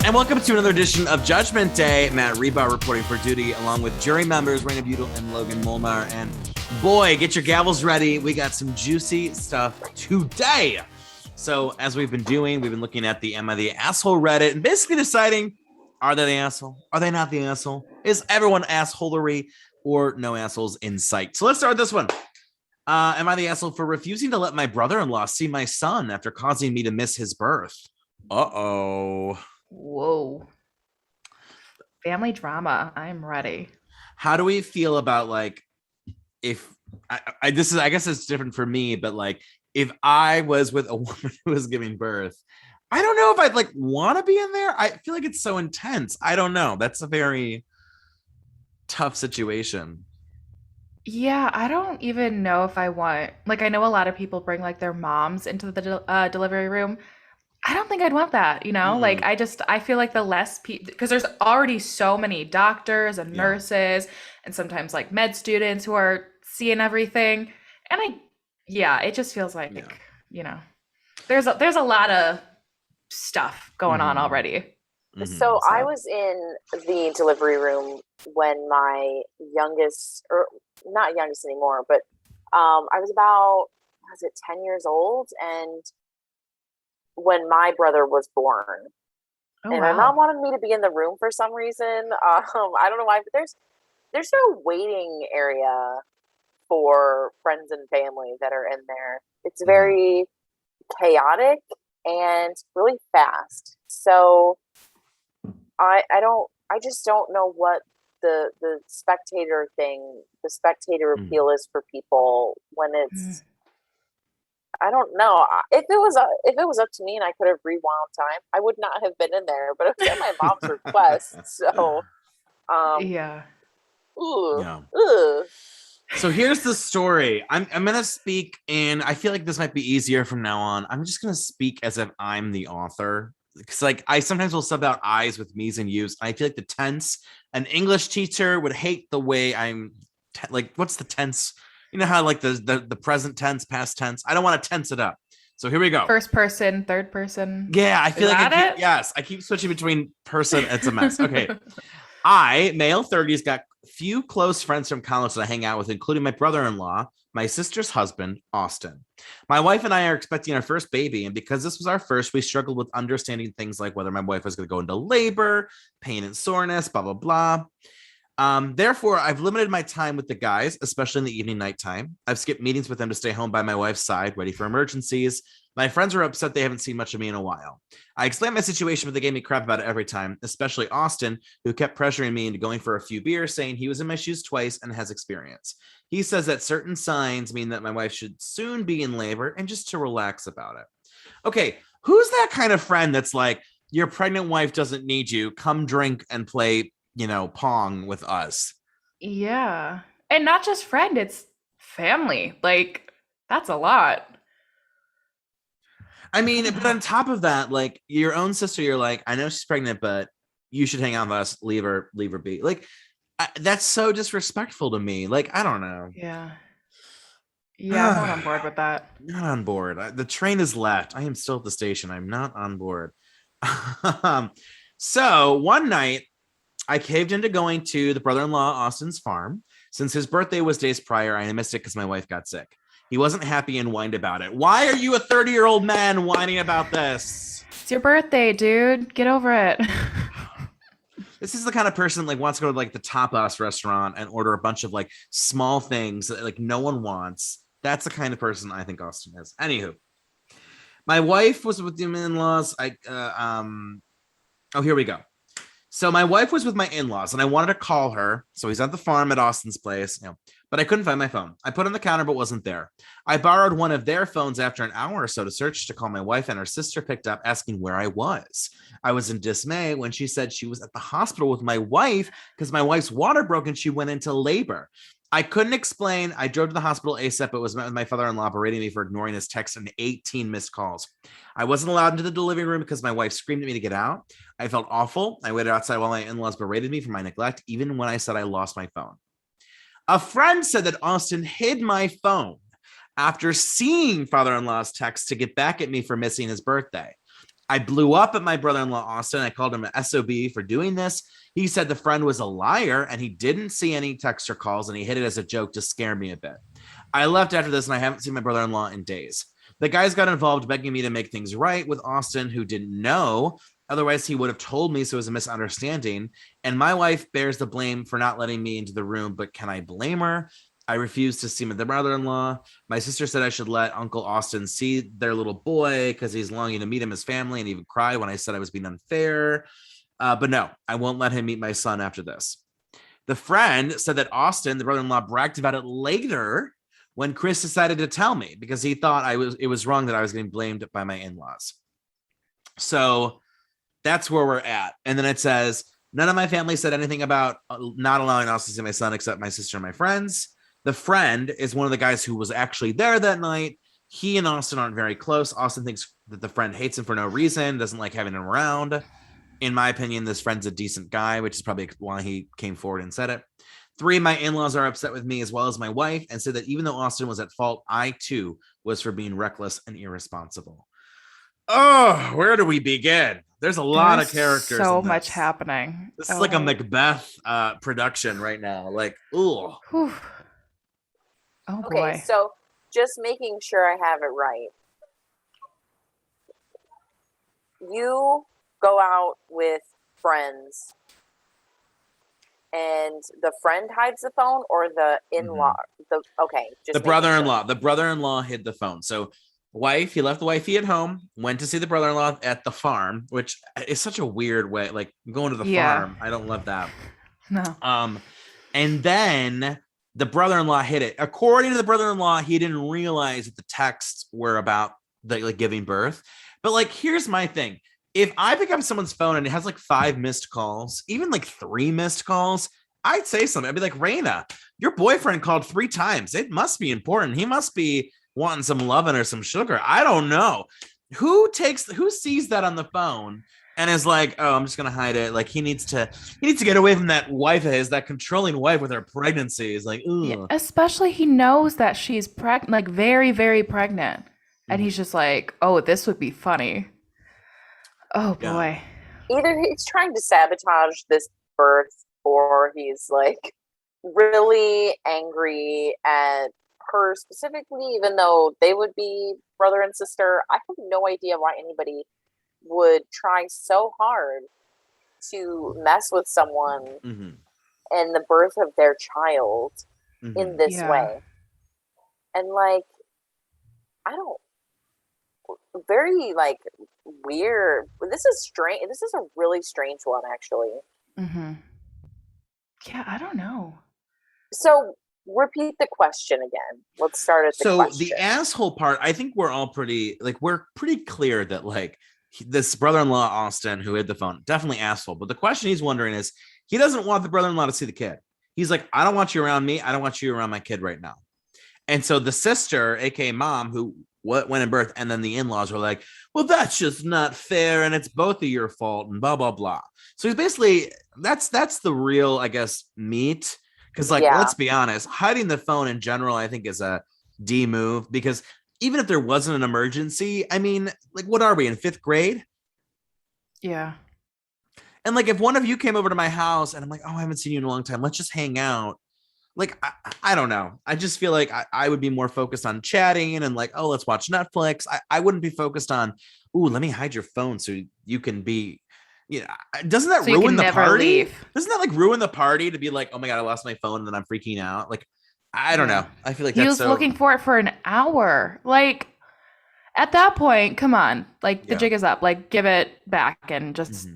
And welcome to another edition of Judgment Day. Matt Reba reporting for duty, along with jury members Raina Butel and Logan Molnar. And boy, get your gavels ready. We got some juicy stuff today. So as we've been doing, we've been looking at the Am I the Asshole Reddit and basically deciding, are they the asshole? Are they not the asshole? Is everyone assholery or no assholes in sight? So let's start with this one. Am I the asshole for refusing to let my brother-in-law see my son after causing me to miss his birth? Uh-oh. Whoa. Family drama. I'm ready. How do we feel about like if I guess it's different for me, but like if I was with a woman who was giving birth, I don't know if I'd like want to be in there. I feel like it's so intense. I don't know. That's a very tough situation. Yeah, I don't even know if I want, like, I know a lot of people bring like their moms into the delivery room. I don't think I'd want that, you know? Like, I feel like the less people, because there's already so many doctors and Yeah. nurses and sometimes like med students who are seeing everything. And it just feels like, Yeah. you know, there's a lot of stuff going on already. So I was in the delivery room when my youngest, or not youngest anymore, but I was about, 10 years old? And when my brother was born. Oh, and wow. my mom wanted me to be in the room for some reason. I don't know why, but there's no waiting area for friends and family that are in there. It's very chaotic and really fast. So I just don't know what the spectator appeal is for people when it's I don't know. If it was up to me and I could have rewound time, I would not have been in there. But it was at my mom's request, so Yeah. Ooh, Yeah. ooh. So here's the story. I'm gonna speak, and I feel like this might be easier from now on. I'm just gonna speak as if I'm the author, because like I sometimes will sub out I's with me's and you's. I feel like the tense, an English teacher would hate the way I'm like. What's the tense? You know how like the present tense, past tense. I don't want to tense it up. So here we go. First person, third person. Yeah, I feel like it? yes, I keep switching between person. It's a mess. Okay. I, male 30s, got few close friends from college that I hang out with, including my brother-in-law, my sister's husband, Austin. My wife and I are expecting our first baby, and because this was our first, we struggled with understanding things like whether my wife was going to go into labor, pain and soreness, blah, blah, blah. Therefore, I've limited my time with the guys, especially in the evening, nighttime. I've skipped meetings with them to stay home by my wife's side, ready for emergencies. My friends are upset they haven't seen much of me in a while. I explained my situation, but they gave me crap about it every time, especially Austin, who kept pressuring me into going for a few beers, saying he was in my shoes twice and has experience. He says that certain signs mean that my wife should soon be in labor and just to relax about it. Okay, who's that kind of friend that's like, your pregnant wife doesn't need you, come drink and play, Pong with us? Yeah. And not just friend, it's family. Like, that's a lot. I mean, but on top of that, like your own sister, you're like, I know she's pregnant, but you should hang out with us. Leave her be. Like, that's so disrespectful to me. Like, I don't know. Yeah. Yeah, I'm not on board with that. Not on board. The train is left. I am still at the station. I'm not on board. So one night, I caved into going to the brother-in-law Austin's farm. Since his birthday was days prior, I missed it because my wife got sick. He wasn't happy and whined about it. Why are you a 30-year-old man whining about this? It's your birthday, dude. Get over it. This is the kind of person like wants to go to like the tapas restaurant and order a bunch of like small things that like no one wants. That's the kind of person I think Austin is. Anywho, my wife was with the in-laws. Here we go. So my wife was with my in-laws and I wanted to call her. So he's at the farm at Austin's place, but I couldn't find my phone. I put it on the counter, but wasn't there. I borrowed one of their phones after an hour or so to search to call my wife, and her sister picked up asking where I was. I was in dismay when she said she was at the hospital with my wife because my wife's water broke and she went into labor. I couldn't explain. I drove to the hospital ASAP, but was met with my father-in-law berating me for ignoring his text and 18 missed calls. I wasn't allowed into the living room because my wife screamed at me to get out. I felt awful. I waited outside while my in-laws berated me for my neglect, even when I said I lost my phone. A friend said that Austin hid my phone after seeing father-in-law's text to get back at me for missing his birthday. I blew up at my brother-in-law, Austin. I called him an SOB for doing this. He said the friend was a liar and he didn't see any texts or calls and he hit it as a joke to scare me a bit. I left after this and I haven't seen my brother-in-law in days. The guys got involved, begging me to make things right with Austin, who didn't know. Otherwise, he would have told me, so it was a misunderstanding. And my wife bears the blame for not letting me into the room, but can I blame her? I refused to see my brother-in-law. My sister said I should let Uncle Austin see their little boy because he's longing to meet him, his family, and even cried when I said I was being unfair. But no, I won't let him meet my son after this. The friend said that Austin, the brother-in-law, bragged about it later when Chris decided to tell me because he thought it was wrong that I was getting blamed by my in-laws. So that's where we're at. And then it says, none of my family said anything about not allowing Austin to see my son except my sister and my friends. The friend is one of the guys who was actually there that night. He and Austin aren't very close. Austin thinks that the friend hates him for no reason, doesn't like having him around. In my opinion, this friend's a decent guy, which is probably why he came forward and said it. 3, my in-laws are upset with me as well as my wife and said that even though Austin was at fault, I too was for being reckless and irresponsible. Oh, where do we begin? There's a lot of characters. So much happening. This is like a Macbeth production right now. Like, ooh. Whew. Oh boy. Okay, so just making sure I have it right. You go out with friends and the friend hides the phone, or the in-law? The brother-in-law. The brother-in-law hid the phone. So he left the wifey at home, went to see the brother-in-law at the farm, which is such a weird way, like going to the farm. I don't love that. No. And then the brother-in-law hid it. According to the brother-in-law, he didn't realize that the texts were about giving birth. But like, here's my thing. If I pick up someone's phone and it has like 5 missed calls, even like 3 missed calls, I'd say something. I'd be like, Raina, your boyfriend called 3 times. It must be important. He must be wanting some loving or some sugar. I don't know. Who sees that on the phone and is like, oh, I'm just gonna hide it. Like he needs to get away from that wife of his, that controlling wife with her pregnancy. Is like, ugh. Yeah, especially he knows that she's pregnant, like very, very pregnant. And he's just like, oh, this would be funny. Oh boy. Yeah. Either he's trying to sabotage this birth, or he's like really angry at her specifically, even though they would be brother and sister. I have no idea why anybody would try so hard to mess with someone and the birth of their child in this way. And like, I don't, very like weird. This is strange. This is a really strange one, actually. Yeah, I don't know. So repeat the question again. Let's start at the question. So the asshole part, I think we're pretty clear that like this brother-in-law, Austin, who hid the phone, definitely asshole. But the question he's wondering is, he doesn't want the brother-in-law to see the kid. He's like, I don't want you around me. I don't want you around my kid right now. And so the sister, aka mom, who went in birth, and then the in-laws were like, well, that's just not fair, and it's both of your fault, and blah blah blah. So he's basically, that's the real, I guess, meat. Because let's be honest, hiding the phone in general, I think, is a D move. Because even if there wasn't an emergency, I mean, like, what are we in 5th grade? Yeah. And like, if one of you came over to my house and I'm like, oh, I haven't seen you in a long time, let's just hang out. Like, I don't know. I just feel like I would be more focused on chatting and like, oh, let's watch Netflix. I wouldn't be focused on, ooh, let me hide your phone so you can be, doesn't that ruin the party? Leave. Doesn't that like ruin the party to be like, oh my God, I lost my phone and then I'm freaking out? Like, I don't know. I feel like he was looking for it for an hour. Like, at that point, come on. Like, the jig is up. Like, give it back and just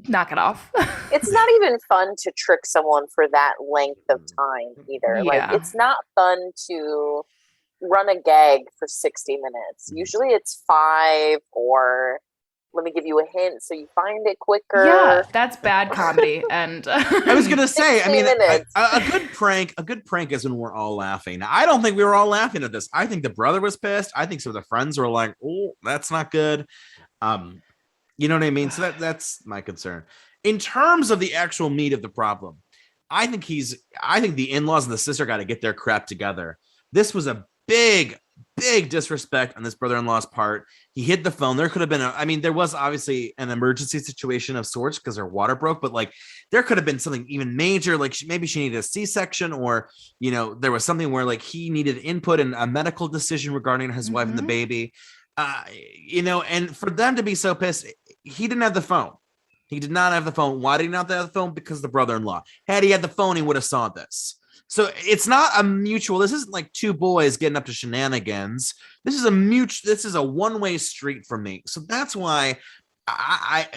knock it off. It's not even fun to trick someone for that length of time either. Yeah. Like, it's not fun to run a gag for 60 minutes. Usually it's 5, or let me give you a hint so you find it quicker. Yeah, that's bad comedy. And I was gonna say, I mean, a good prank is when we're all laughing. Now, I don't think we were all laughing at this. I think the brother was pissed. I think some of the friends were like, oh, that's not good. You know what I mean? So that's my concern. In terms of the actual meat of the problem, I think the in-laws and the sister got to get their crap together. This was a big big disrespect on this brother-in-law's part. He hid the phone. There could have been there was obviously an emergency situation of sorts because her water broke, but like there could have been something even major, like maybe she needed a C-section, or there was something where like he needed input in a medical decision regarding his wife and the baby. And for them to be so pissed, he didn't have the phone. He did not have the phone. Why did he not have the phone? Because the brother-in-law. Had he had the phone, he would have saw this. So it's not a mutual. This isn't like two boys getting up to shenanigans. This is a one-way street for me. So that's why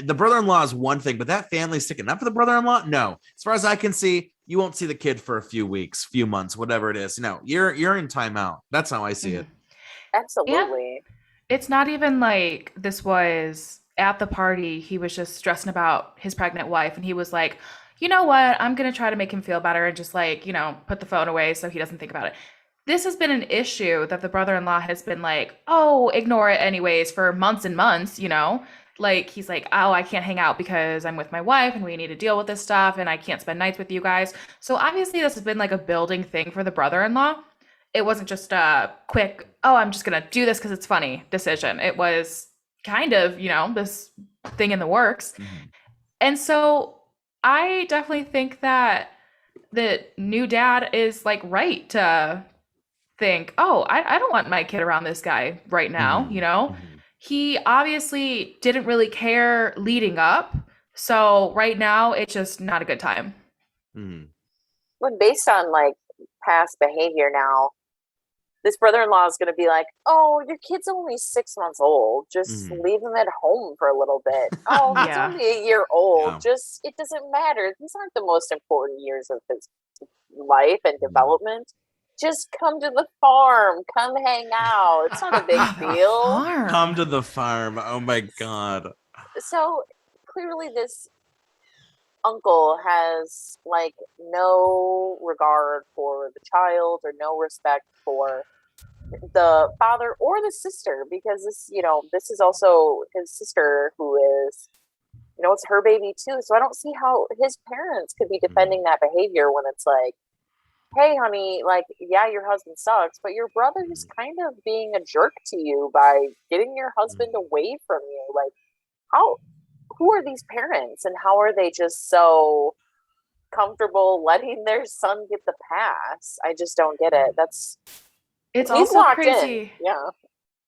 the brother-in-law is one thing, but that family sticking up for the brother-in-law, no. As far as I can see, you won't see the kid for a few weeks, few months, whatever it is. No, you're in timeout. That's how I see it. Absolutely. Yeah. It's not even like this was at the party. He was just stressing about his pregnant wife, and he was like, you know what? I'm going to try to make him feel better and just like, put the phone away so he doesn't think about it. This has been an issue that the brother-in-law has been like, oh, ignore it anyways for months and months, Like, he's like, oh, I can't hang out because I'm with my wife and we need to deal with this stuff and I can't spend nights with you guys. So obviously this has been like a building thing for the brother-in-law. It wasn't just a quick, oh, I'm just going to do this because it's funny decision. It was kind of, this thing in the works. Mm-hmm. And so I definitely think that the new dad is like right to think, oh, I don't want my kid around this guy right now. Mm-hmm. Mm-hmm. He obviously didn't really care leading up. So right now it's just not a good time. Mm-hmm. When based on like past behavior now, this brother-in-law is going to be like, oh, your kid's only 6 months old. Just leave him at home for a little bit. Oh, he's only 8 years old. Yeah. It doesn't matter. These aren't the most important years of his life and development. Just come to the farm. Come hang out. It's not a big deal. Come to the farm. Oh my God. So clearly this uncle has like no regard for the child or no respect for the father or the sister, because this is also his sister who is, it's her baby too. So I don't see how his parents could be defending that behavior when it's like, hey, honey, like, yeah, your husband sucks, but your brother is kind of being a jerk to you by getting your husband away from you. Like, who are these parents and how are they just so comfortable letting their son get the pass? I just don't get it. It's also crazy. Yeah.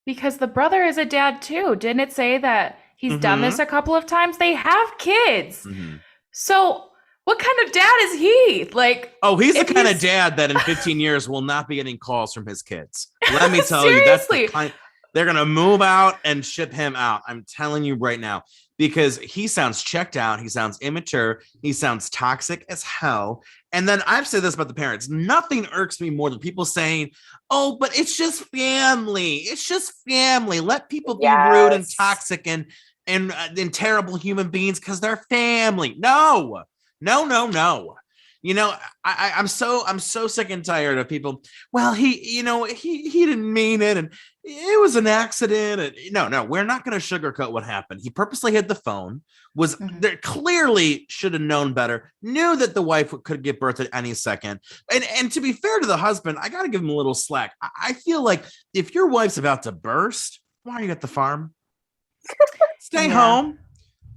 Because the brother is a dad too. Didn't it say that he's done this a couple of times? They have kids. Mm-hmm. So what kind of dad is he? Like, oh, he's the kind of dad that in 15 years will not be getting calls from his kids. Let me tell you, that's the kind. They're going to move out and ship him out. I'm telling you right now, because he sounds checked out. He sounds immature. He sounds toxic as hell. And then I've said this about the parents. Nothing irks me more than people saying, oh, but it's just family. It's just family. Let people be rude and toxic and terrible human beings because they're family. No. I'm so sick and tired of people. Well, he didn't mean it, and it was an accident. And no, we're not going to sugarcoat what happened. He purposely hid the phone. Was there clearly should have known better. Knew that the wife could give birth at any second. And to be fair to the husband, I got to give him a little slack. I feel like if your wife's about to burst, why are you at the farm? Stay home.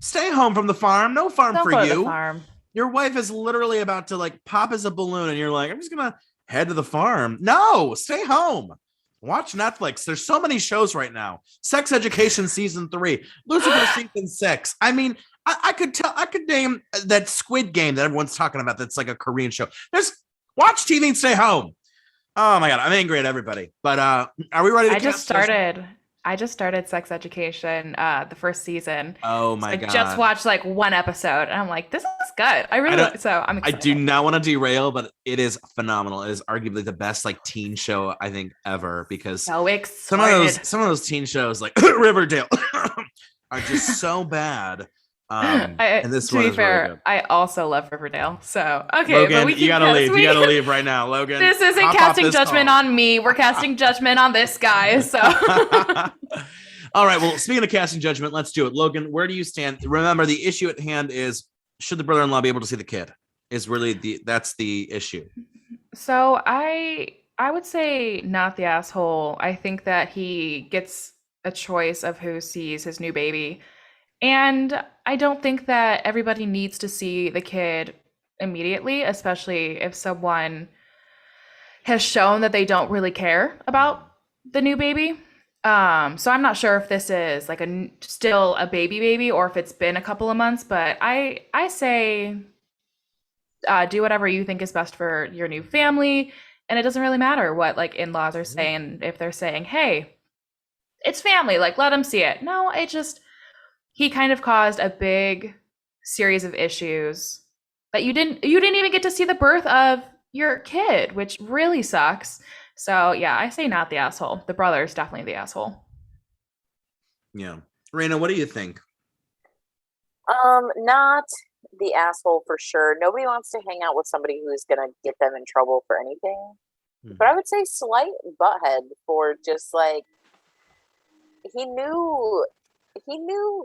Stay home from the farm. No farm Don't for go you. To the farm. Your wife is literally about to like pop as a balloon and you're like, I'm just going to head to the farm. No, stay home. Watch Netflix. There's so many shows right now. Sex Education season 3, Lucifer season 6. I mean, I could name that Squid Game that everyone's talking about. That's like a Korean show. Just watch TV and stay home. Oh my God. I'm angry at everybody, but are we ready to I just started Sex Education, the first season. Oh my God. I just watched like one episode and I'm like, this is good. I'm excited. I do not want to derail, but it is phenomenal. It is arguably the best like teen show I think ever, because some of those teen shows like Riverdale are just so bad. And this one is really good. I also love Riverdale. So okay, Logan, but you gotta leave. You gotta leave right now, Logan. This isn't casting judgment on me. We're casting judgment on this guy. So all right. Well, speaking of casting judgment, let's do it. Logan, where do you stand? Remember, the issue at hand is, should the brother-in-law be able to see the kid? Is really that's the issue. So I I would say not the asshole. I think that he gets a choice of who sees his new baby. And I don't think that everybody needs to see the kid immediately, especially if someone has shown that they don't really care about the new baby. So I'm not sure if this is like still a baby or if it's been a couple of months, but I say do whatever you think is best for your new family, and it doesn't really matter what like in-laws are saying. If they're saying, "Hey, it's family, like let them see it." No, it just he kind of caused a big series of issues that you didn't even get to see the birth of your kid, which really sucks. So yeah, I say not the asshole. The brother is definitely the asshole. Yeah. Raina, what do you think? Not the asshole for sure. Nobody wants to hang out with somebody who's gonna get them in trouble for anything. But I would say slight butthead for just like he knew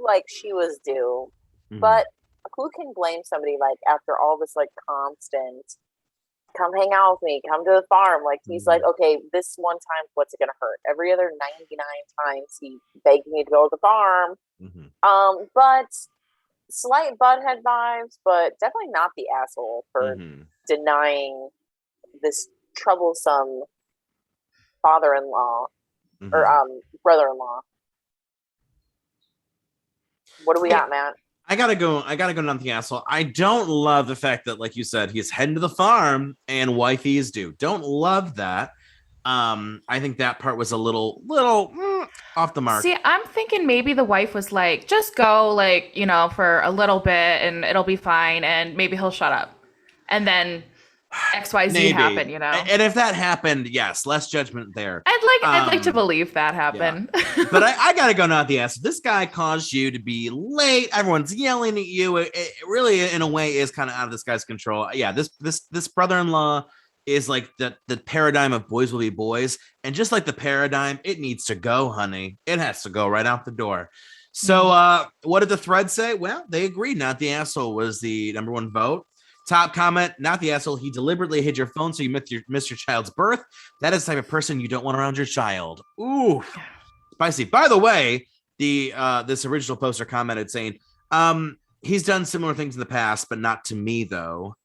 like she was due. But who can blame somebody like after all this like constant come hang out with me, come to the farm. Like he's like, okay, this one time, what's it gonna hurt? Every other 99 times he begged me to go to the farm. But slight butthead vibes, but definitely not the asshole for denying this troublesome father-in-law or brother-in-law. What do we got, Matt? I gotta go not the asshole. I don't love the fact that, like you said, he's heading to the farm and wifey's due. Don't love that. I think that part was a little off the mark. See, I'm thinking maybe the wife was like, just go, like, you know, for a little bit and it'll be fine, and maybe he'll shut up. And then XYZ happen, you know? And if that happened, yes, less judgment there. I'd like to believe that happened. Yeah. But I gotta go not the ass. This guy caused you to be late. Everyone's yelling at you. It really, in a way, is kind of out of this guy's control. Yeah, this brother-in-law is like the paradigm of boys will be boys. And just like the paradigm, it needs to go, honey. It has to go right out the door. So what did the thread say? Well, they agreed. Not the asshole was the number one vote. Top comment, not the asshole. He deliberately hid your phone so you missed your child's birth. That is the type of person you don't want around your child. Ooh, spicy. By the way, this original poster commented saying, he's done similar things in the past, but not to me, though.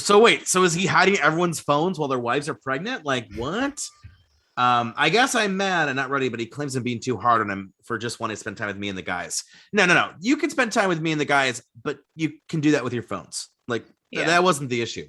So wait, so is he hiding everyone's phones while their wives are pregnant? Like, what? I guess I'm mad and not ready, but he claims I'm being too hard on him for just wanting to spend time with me and the guys. No. You can spend time with me and the guys, but you can do that with your phones. Like, that wasn't the issue.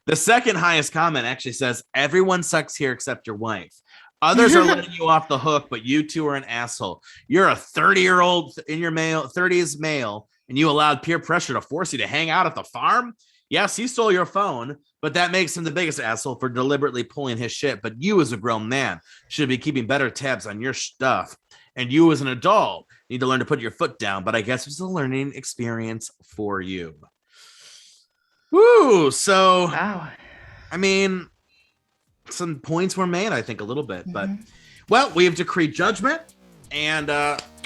The second highest comment actually says, everyone sucks here except your wife. Others are letting you off the hook, but you two are an asshole. You're a 30-year-old in your 30s male, and you allowed peer pressure to force you to hang out at the farm? Yes, he stole your phone, but that makes him the biggest asshole for deliberately pulling his shit. But you as a grown man should be keeping better tabs on your stuff. And you as an adult need to learn to put your foot down. But I guess it's a learning experience for you. Woo! So, wow. I mean, some points were made, I think, a little bit. But, well, we have decreed judgment. And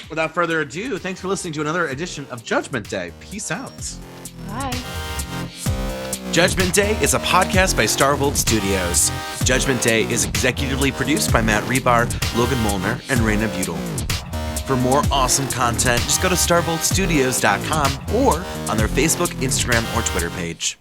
without further ado, thanks for listening to another edition of Judgment Day. Peace out. Bye. Judgment Day is a podcast by Starvolt Studios. Judgment Day is executively produced by Matt Rebar, Logan Molnar, and Raina Butel. For more awesome content, just go to starvoltstudios.com or on their Facebook, Instagram, or Twitter page.